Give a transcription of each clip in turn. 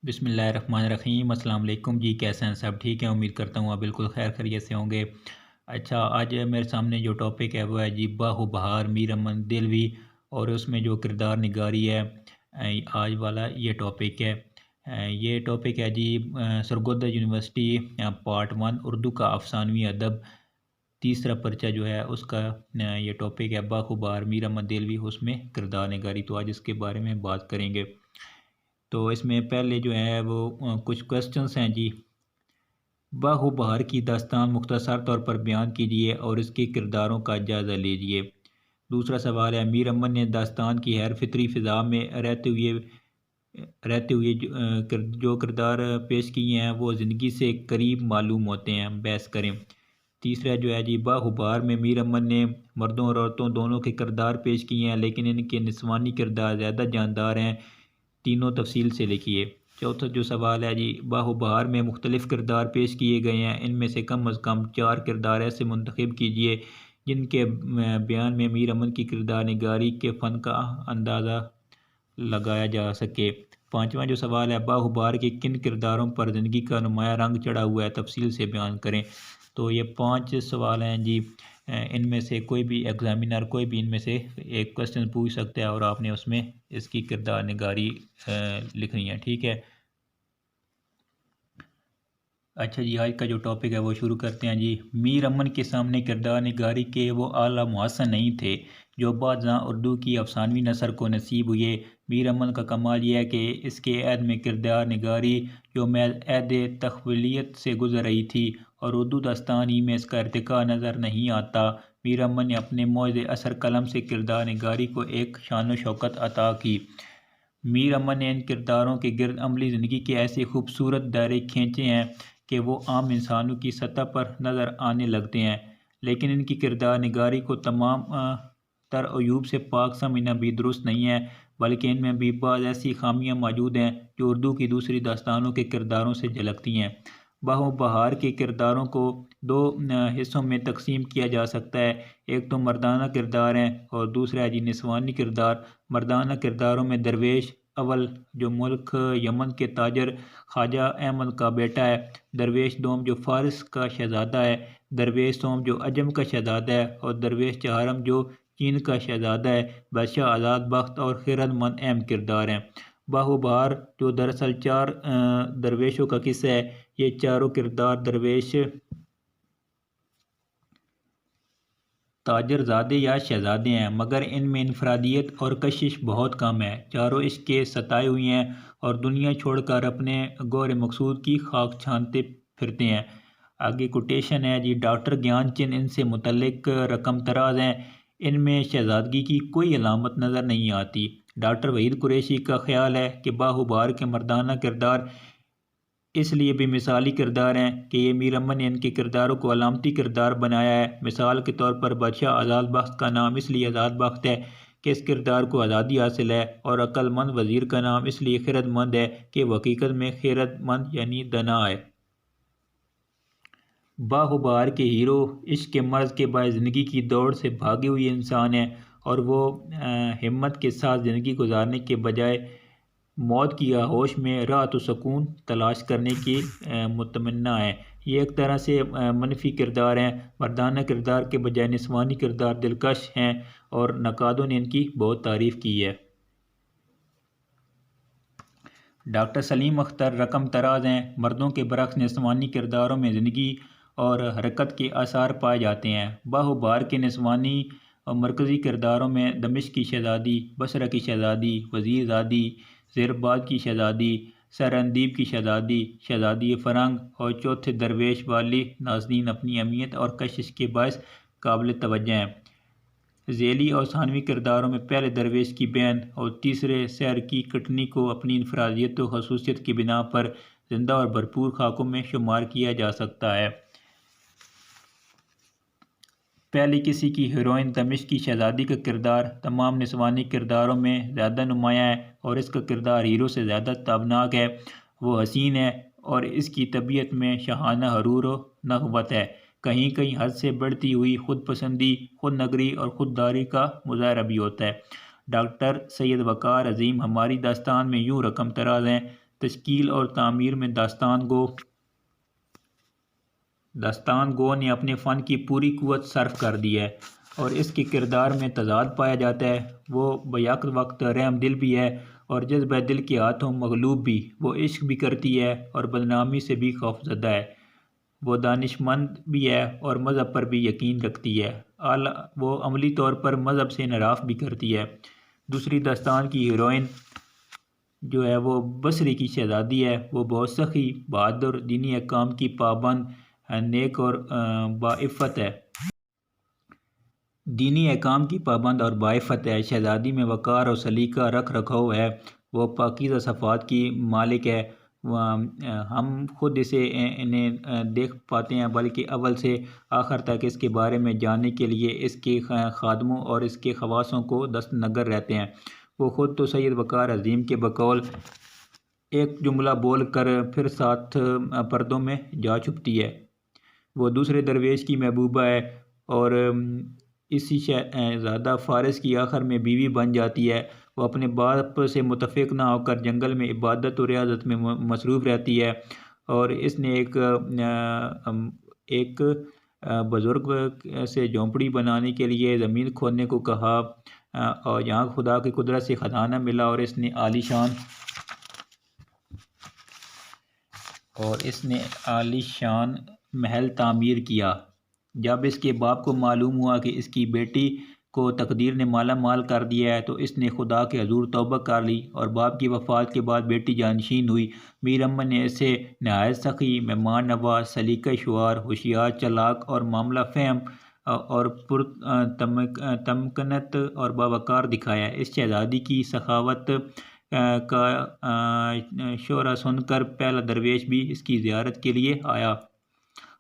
بسم اللہ الرحمن الرحیم۔ السلام علیکم جی، کیسے ہیں سب؟ ٹھیک ہیں؟ امید کرتا ہوں آپ بالکل خیر خیریت سے ہوں گے۔ اچھا، آج میرے سامنے جو ٹاپک ہے وہ ہے جی باہو بہار میر امن دلوی، اور اس میں جو کردار نگاری ہے آج والا یہ ٹاپک ہے۔ یہ ٹاپک ہے جی سرگودا یونیورسٹی پارٹ 1 اردو کا افسانوی ادب، تیسرا پرچہ جو ہے اس کا یہ ٹاپک ہے باہو بہار میر امن دلوی، اس میں کردار نگاری۔ تو آج اس کے بارے میں بات کریں گے۔ تو اس میں پہلے جو ہے وہ کچھ کوسچنز ہیں جی۔ باہو بہار کی داستان مختصر طور پر بیان کیجیے اور اس کے کرداروں کا جائزہ لیجیے۔ دوسرا سوال ہے، میر امن نے داستان کی غیر فطری فضا میں رہتے ہوئے جو کردار پیش کیے ہیں وہ زندگی سے قریب معلوم ہوتے ہیں، بحث کریں۔ تیسرا جو ہے جی، باہو بہار میں میر امن نے مردوں اور عورتوں دونوں کے کردار پیش کیے ہیں، لیکن ان کے نسوانی کردار زیادہ جاندار ہیں، تینوں تفصیل سے لکھیے۔ چوتھا جو سوال ہے جی، باہو بہار میں مختلف کردار پیش کیے گئے ہیں، ان میں سے کم از کم 4 کردار ایسے منتخب کیجیے جن کے بیان میں میر امن کی کردار نگاری کے فن کا اندازہ لگایا جا سکے۔ پانچواں جو سوال ہے، باہو بہار کے کن کرداروں پر زندگی کا نمایاں رنگ چڑھا ہوا ہے، تفصیل سے بیان کریں۔ تو یہ 5 سوال ہیں جی، ان میں سے کوئی بھی ایگزامینر کوئی بھی ان میں سے ایک کوسچن پوچھ سکتا ہے اور آپ نے اس میں اس کی کردار نگاری لکھنی ہے، ٹھیک ہے۔ اچھا جی، آج کا جو ٹاپک ہے وہ شروع کرتے ہیں جی۔ میر امن کے سامنے کردار نگاری کے وہ اعلیٰ محسن نہیں تھے جو بعد ازاں اردو کی افسانوی نثر کو نصیب ہوئے۔ میر امن کا کمال یہ ہے کہ اس کے عہد میں کردار نگاری جو محض عہد تخیلیت سے گزر رہی تھی، اور اردو داستان ہی میں اس کا ارتقاء نظر نہیں آتا۔ میر امن نے اپنے موج اثر قلم سے کردار نگاری کو ایک شان و شوکت عطا کی۔ میر امن نے ان کرداروں کے گرد عملی زندگی کے ایسے خوبصورت دائرے کھینچے ہیں کہ وہ عام انسانوں کی سطح پر نظر آنے لگتے ہیں، لیکن ان کی کردار نگاری کو تمام تر عیوب سے پاک سمجھنا بھی درست نہیں ہے، بلکہ ان میں بھی بعض ایسی خامیاں موجود ہیں جو اردو کی دوسری داستانوں کے کرداروں سے جھلکتی ہیں۔ باہو بہار کے کرداروں کو 2 حصوں میں تقسیم کیا جا سکتا ہے، ایک تو مردانہ کردار ہیں اور دوسرا ہے جی نسوانی کردار۔ مردانہ کرداروں میں درویش اول جو ملک یمن کے تاجر خواجہ احمد کا بیٹا ہے، درویش دوم جو فارس کا شہزادہ ہے، درویش سوم جو عجم کا شہزادہ ہے، اور درویش چہارم جو چین کا شہزادہ ہے، بادشاہ آزاد بخت اور خرد مند اہم کردار ہیں۔ باہو بہار جو دراصل 4 درویشوں کا قصہ ہے، یہ چاروں کردار درویش تاجر زادے یا شہزادے ہیں، مگر ان میں انفرادیت اور کشش بہت کم ہے۔ چاروں عشق کے ستائے ہوئے ہیں اور دنیا چھوڑ کر اپنے گور مقصود کی خاک چھانتے پھرتے ہیں۔ آگے کوٹیشن ہے جی، ڈاکٹر گیان چند ان سے متعلق رقم طراز ہیں، ان میں شہزادگی کی کوئی علامت نظر نہیں آتی۔ ڈاکٹر وحید قریشی کا خیال ہے کہ باہو بہار کے مردانہ کردار اس لیے بھی مثالی کردار ہیں کہ یہ میر امن نے ان کے کرداروں کو علامتی کردار بنایا ہے۔ مثال کے طور پر بادشاہ آزاد بخت کا نام اس لیے آزاد بخت ہے کہ اس کردار کو آزادی حاصل ہے، اور عقل مند وزیر کا نام اس لیے خرد مند ہے کہ وہ حقیقت میں خرد مند یعنی دانا ہے۔ باہو بہار کے ہیرو عشق کے مرض کے باعث زندگی کی دوڑ سے بھاگے ہوئے انسان ہیں، اور وہ ہمت کے ساتھ زندگی گزارنے کے بجائے موت کی آغوش میں راحت و سکون تلاش کرنے کی متمنا ہے۔ یہ ایک طرح سے منفی کردار ہیں۔ مردانہ کردار کے بجائے نسوانی کردار دلکش ہیں، اور نقادوں نے ان کی بہت تعریف کی ہے۔ ڈاکٹر سلیم اختر رقم طراز ہیں۔ مردوں کے برعکس نسوانی کرداروں میں زندگی اور حرکت کے آثار پائے جاتے ہیں۔ باہو بہار کے نسوانی اور مرکزی کرداروں میں دمشق کی شہزادی، بصرہ کی شہزادی، وزیر زادی، زیرباد کی شہزادی، سرندیب کی شہزادی، شہزادی فرنگ اور چوتھے درویش والی نازنین اپنی اہمیت اور کشش کے باعث قابل توجہ ہیں۔ ذیلی اور ثانوی کرداروں میں پہلے درویش کی بہن اور تیسرے سحر کی کٹنی کو اپنی انفرادیت و خصوصیت کی بنا پر زندہ اور بھرپور خاکوں میں شمار کیا جا سکتا ہے۔ پہلی کسی کی ہیروئن دمشق کی شہزادی کا کردار تمام نسوانی کرداروں میں زیادہ نمایاں ہے، اور اس کا کردار ہیرو سے زیادہ تابناک ہے۔ وہ حسین ہے اور اس کی طبیعت میں شاہانہ حرور و نخوت ہے، کہیں کہیں حد سے بڑھتی ہوئی خود پسندی، خود نگری اور خود داری کا مظاہرہ بھی ہوتا ہے۔ ڈاکٹر سید وقار عظیم ہماری داستان میں یوں رقم طراز ہیں، تشکیل اور تعمیر میں داستان گو نے اپنے فن کی پوری قوت صرف کر دی ہے اور اس کے کردار میں تضاد پایا جاتا ہے۔ وہ بیک وقت رحم دل بھی ہے اور جذبہ دل کے ہاتھوں مغلوب بھی۔ وہ عشق بھی کرتی ہے اور بدنامی سے بھی خوفزدہ ہے۔ وہ دانش مند بھی ہے اور مذہب پر بھی یقین رکھتی ہے۔ وہ عملی طور پر مذہب سے انحراف بھی کرتی ہے۔ دوسری داستان کی ہیروئن جو ہے وہ بصری کی شہزادی ہے۔ وہ بہت سخی، بہادر، دینی احکام کی پابند، نیک اور باعفت ہے۔ دینی احکام کی پابند اور باعفت ہے۔ شہزادی میں وقار اور سلیقہ رکھ رکھاؤ ہے۔ وہ پاکیزہ صفات کی مالک ہے۔ ہم خود انہیں دیکھ پاتے ہیں، بلکہ اول سے آخر تک اس کے بارے میں جاننے کے لیے اس کے خادموں اور اس کے خواصوں کو دست نگر رہتے ہیں۔ وہ خود تو سید وقار عظیم کے بقول ایک جملہ بول کر پھر 7 پردوں میں جا چھپتی ہے۔ وہ دوسرے درویش کی محبوبہ ہے اور اسی شہزادہ فارس کی آخر میں بیوی بن جاتی ہے۔ وہ اپنے باپ سے متفق نہ ہو کر جنگل میں عبادت و ریاضت میں مصروف رہتی ہے اور اس نے ایک بزرگ سے جھونپڑی بنانے کے لیے زمین کھودنے کو کہا اور یہاں خدا کی قدرت سے خزانہ ملا اور اس نے عالی شان محل تعمیر کیا۔ جب اس کے باپ کو معلوم ہوا کہ اس کی بیٹی کو تقدیر نے مالا مال کر دیا ہے تو اس نے خدا کے حضور توبہ کر لی اور باپ کی وفات کے بعد بیٹی جانشین ہوئی۔ میر امن نے اسے نہایت سخی، مہمان نواز، سلیقہ شعار، ہوشیار، چالاک اور معاملہ فہم اور پر تمکنت اور باوقار دکھایا۔ اس شہزادی کی سخاوت کا شعرہ سن کر پہلا درویش بھی اس کی زیارت کے لیے آیا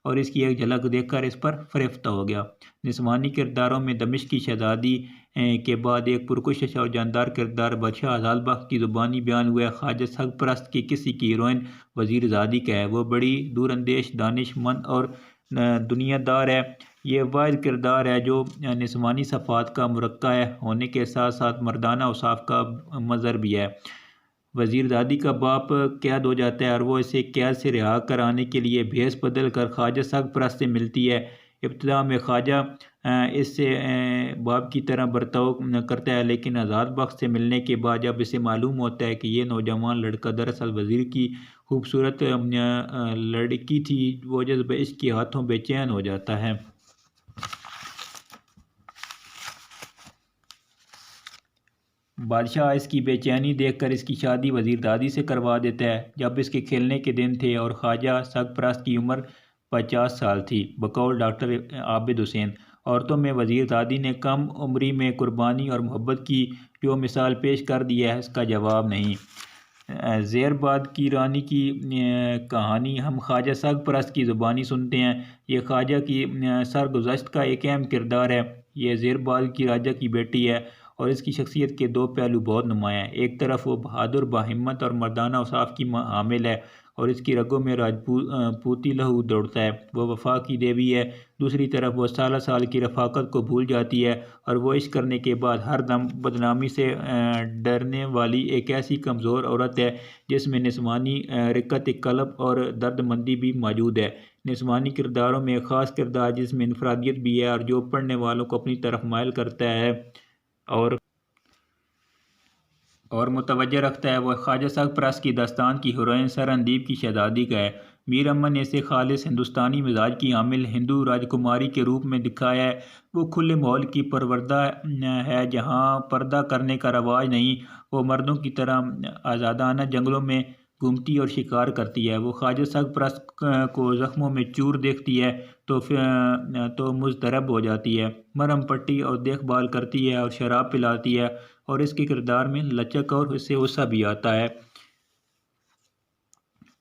اور اس کی ایک جھلک دیکھ کر اس پر فریفتہ ہو گیا۔ نسوانی کرداروں میں دمشق کی شہزادی کے بعد ایک پرکشش اور جاندار کردار بادشاہ آزاد بخت کی زبانی بیان ہوا ہے۔ خواجہ سگ پرست کی کسی کی ہیروئن وزیر زادی کا ہے۔ وہ بڑی دور اندیش، دانش مند اور دنیا دار ہے۔ یہ واحد کردار ہے جو نسوانی صفات کا مرقع ہونے کے ساتھ ساتھ مردانہ اوصاف کا مظہر بھی ہے۔ وزیر زادی کا باپ قید ہو جاتا ہے اور وہ اسے قید سے رہا کرانے کے لیے بھیس بدل کر خواجہ سگ پرست سے ملتی ہے۔ ابتدا میں خواجہ اس سے باپ کی طرح برتاؤ کرتا ہے، لیکن آزاد بخت سے ملنے کے بعد جب اسے معلوم ہوتا ہے کہ یہ نوجوان لڑکا دراصل وزیر کی خوبصورت لڑکی تھی، وہ جذبہ عشق کے ہاتھوں بے چین ہو جاتا ہے۔ بادشاہ اس کی بے چینی دیکھ کر اس کی شادی وزیر دادی سے کروا دیتا ہے۔ جب اس کے کھیلنے کے دن تھے اور خواجہ سگ پرست کی عمر 50 سال تھی، بقول ڈاکٹر عابد حسین، عورتوں میں وزیر دادی نے کم عمری میں قربانی اور محبت کی جو مثال پیش کر دی ہے اس کا جواب نہیں۔ زیر باد کی رانی کی کہانی ہم خواجہ سگ پرست کی زبانی سنتے ہیں۔ یہ خواجہ کی سرگزشت کا ایک اہم کردار ہے۔ یہ زیر باد کی راجہ کی بیٹی ہے اور اس کی شخصیت کے 2 پہلو بہت نمایاں ہیں۔ ایک طرف وہ بہادر، باہمت اور مردانہ اوصاف کی حامل ہے اور اس کی رگوں میں راجپوتی لہو دوڑتا ہے۔ وہ وفا کی دیوی ہے۔ دوسری طرف وہ سالہ سال کی رفاقت کو بھول جاتی ہے اور وہ عشق کرنے کے بعد ہر دم بدنامی سے ڈرنے والی ایک ایسی کمزور عورت ہے جس میں نسوانی رقت قلب اور درد مندی بھی موجود ہے۔ نسوانی کرداروں میں ایک خاص کردار جس میں انفرادیت بھی ہے اور جو پڑھنے والوں کو اپنی طرف مائل کرتا ہے اور متوجہ رکھتا ہے، وہ خواجہ سگ پرست کی داستان کی ہیروئن سر اندیب کی شہزادی کا ہے۔ میر امن نے اسے خالص ہندوستانی مزاج کی حامل ہندو راجکماری کے روپ میں دکھایا ہے۔ وہ کھلے ماحول کی پروردہ ہے جہاں پردہ کرنے کا رواج نہیں۔ وہ مردوں کی طرح آزادانہ جنگلوں میں گھومتی اور شکار کرتی ہے۔ وہ خواجہ سگ پرست کو زخموں میں چور دیکھتی ہے تو مضطرب ہو جاتی ہے، مرہم پٹی اور دیکھ بھال کرتی ہے اور شراب پلاتی ہے اور اس کے کردار میں لچک اور اسے غصہ بھی آتا ہے۔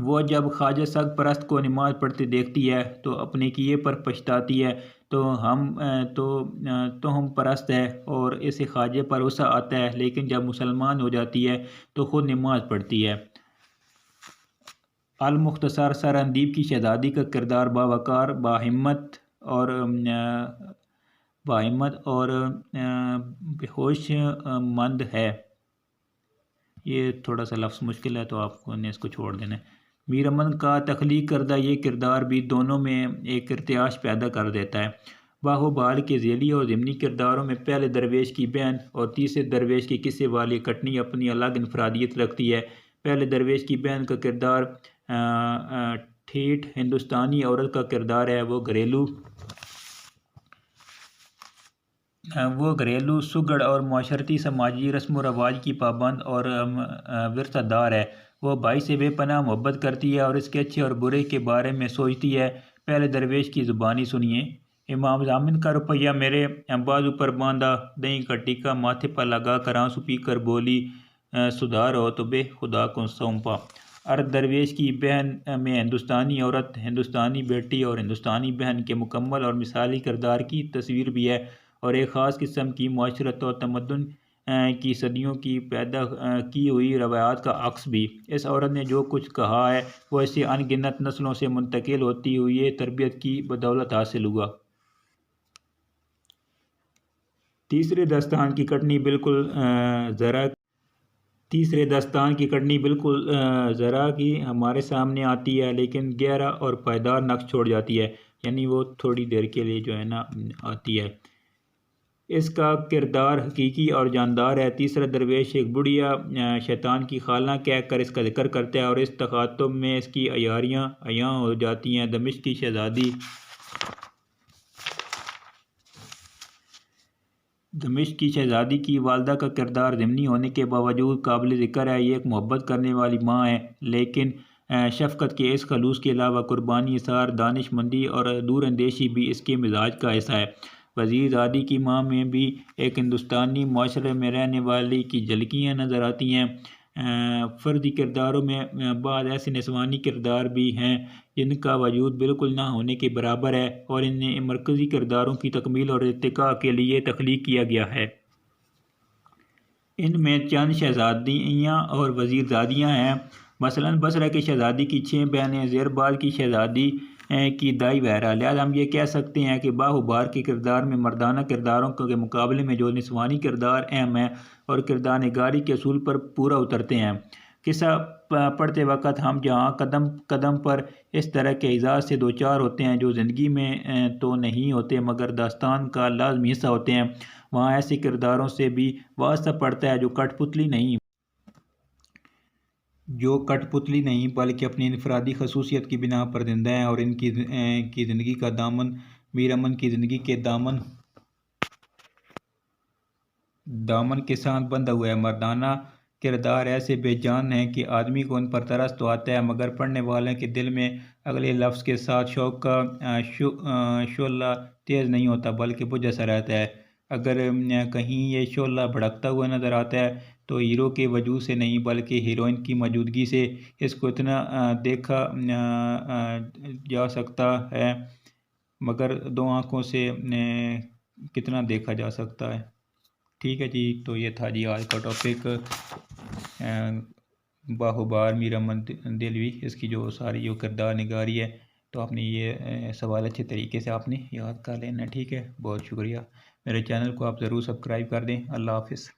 وہ جب خواجہ سگ پرست کو نماز پڑھتے دیکھتی ہے تو اپنے کیے پر پچھتاتی ہے تو ہم پرست ہے اور اسے خواجہ پر غصہ آتا ہے، لیکن جب مسلمان ہو جاتی ہے تو خود نماز پڑھتی ہے۔ المختصر سر اندیب کی شہزادی کا کردار باوقار، باہمت اور ہوش مند ہے۔ یہ تھوڑا سا لفظ مشکل ہے تو آپ کو نے اس کو چھوڑ دینا ہے۔ میر امن کا تخلیق کردہ یہ کردار بھی دونوں میں ایک ارتعاش پیدا کر دیتا ہے۔ باہو بال کے ذیلی اور ضمنی کرداروں میں پہلے درویش کی بہن اور تیسرے درویش کی قصے والی کٹنی اپنی الگ انفرادیت رکھتی ہے۔ پہلے درویش کی بہن کا کردار ٹھیٹھ ہندوستانی عورت کا کردار ہے، وہ گھریلو سگڑ اور معاشرتی سماجی رسم و رواج کی پابند اور ورثہ دار ہے۔ وہ بھائی سے بے پناہ محبت کرتی ہے اور اس کے اچھے اور برے کے بارے میں سوچتی ہے۔ پہلے درویش کی زبانی سنیے۔ امام ضامن کا روپیہ میرے بازو پر باندھا، دہی کا ٹیکا ماتھے پر لگا کر آنسو پی کر بولی، سدھار ہو تو بے خدا کو سونپا۔ ارد درویش کی بہن میں ہندوستانی عورت، ہندوستانی بیٹی اور ہندوستانی بہن کے مکمل اور مثالی کردار کی تصویر بھی ہے، اور ایک خاص قسم کی معاشرت اور تمدن کی صدیوں کی پیدا کی ہوئی روایات کا عکس بھی۔ اس عورت نے جو کچھ کہا ہے وہ اسے ان گنت نسلوں سے منتقل ہوتی ہوئی تربیت کی بدولت حاصل ہوا۔ تیسرے دستان کی کٹنی بالکل ذرا کی ہمارے سامنے آتی ہے، لیکن گہرا اور پائیدار نقش چھوڑ جاتی ہے، یعنی وہ تھوڑی دیر کے لیے جو ہے نا آتی ہے۔ اس کا کردار حقیقی اور جاندار ہے۔ تیسرا درویش ایک بڑھیا شیطان کی خالہ کہہ کر اس کا ذکر کرتا ہے، اور اس تخاطب میں اس کی عیاریاں عیاں ہو جاتی ہیں۔ دمشق کی شہزادی کی والدہ کا کردار ضمنی ہونے کے باوجود قابل ذکر ہے۔ یہ ایک محبت کرنے والی ماں ہے، لیکن شفقت کے اس خلوص کے علاوہ قربانی، اثار، دانش مندی اور دور اندیشی بھی اس کے مزاج کا حصہ ہے۔ وزیر زادی کی ماں میں بھی ایک ہندوستانی معاشرے میں رہنے والی کی جھلکیاں نظر آتی ہیں۔ فردی کرداروں میں بعض ایسے نسوانی کردار بھی ہیں جن کا وجود بالکل نہ ہونے کے برابر ہے، اور انہیں مرکزی کرداروں کی تکمیل اور ارتقاء کے لیے تخلیق کیا گیا ہے۔ ان میں چند شہزادیاں اور وزیر زادیاں ہیں۔ مثلاً بصرہ کی شہزادی کی 6 بہنیں، زیر بال کی شہزادی کی دائی وغیرہ۔ لہٰذا ہم یہ کہہ سکتے ہیں کہ باہو بار کے کردار میں مردانہ کرداروں کے مقابلے میں جو نسوانی کردار اہم ہیں اور کردار نگاری کے اصول پر پورا اترتے ہیں۔ قصہ پڑھتے وقت ہم جہاں قدم قدم پر اس طرح کے اعزاز سے دوچار ہوتے ہیں جو زندگی میں تو نہیں ہوتے مگر داستان کا لازمی حصہ ہوتے ہیں، وہاں ایسے کرداروں سے بھی واسطہ پڑتا ہے جو کٹ پتلی نہیں بلکہ اپنی انفرادی خصوصیت کی بنا پر زندہ ہیں، اور ان کی زندگی کا دامن میر امن کی زندگی کے دامن کے ساتھ بندھا ہوا ہے۔ مردانہ کردار ایسے بے جان ہیں کہ آدمی کو ان پر ترس تو آتا ہے، مگر پڑھنے والے کے دل میں اگلے لفظ کے ساتھ شوق کا شعلہ تیز نہیں ہوتا بلکہ بجھا سا رہتا ہے۔ اگر کہیں یہ شعلہ بھڑکتا ہوا نظر آتا ہے تو ہیرو کے وجود سے نہیں بلکہ ہیروئن کی موجودگی سے۔ اس کو اتنا دیکھا جا سکتا ہے مگر 2 آنکھوں سے کتنا دیکھا جا سکتا ہے۔ ٹھیک ہے جی، تو یہ تھا جی آج کا ٹاپک، باہو بار میر امن دہلوی، اس کی جو ساری جو کردار نگاری ہے، تو آپ نے یہ سوال اچھے طریقے سے آپ نے یاد کر لینا۔ ٹھیک ہے، بہت شکریہ۔ میرے چینل کو آپ ضرور سبسکرائب کر دیں۔ اللہ حافظ۔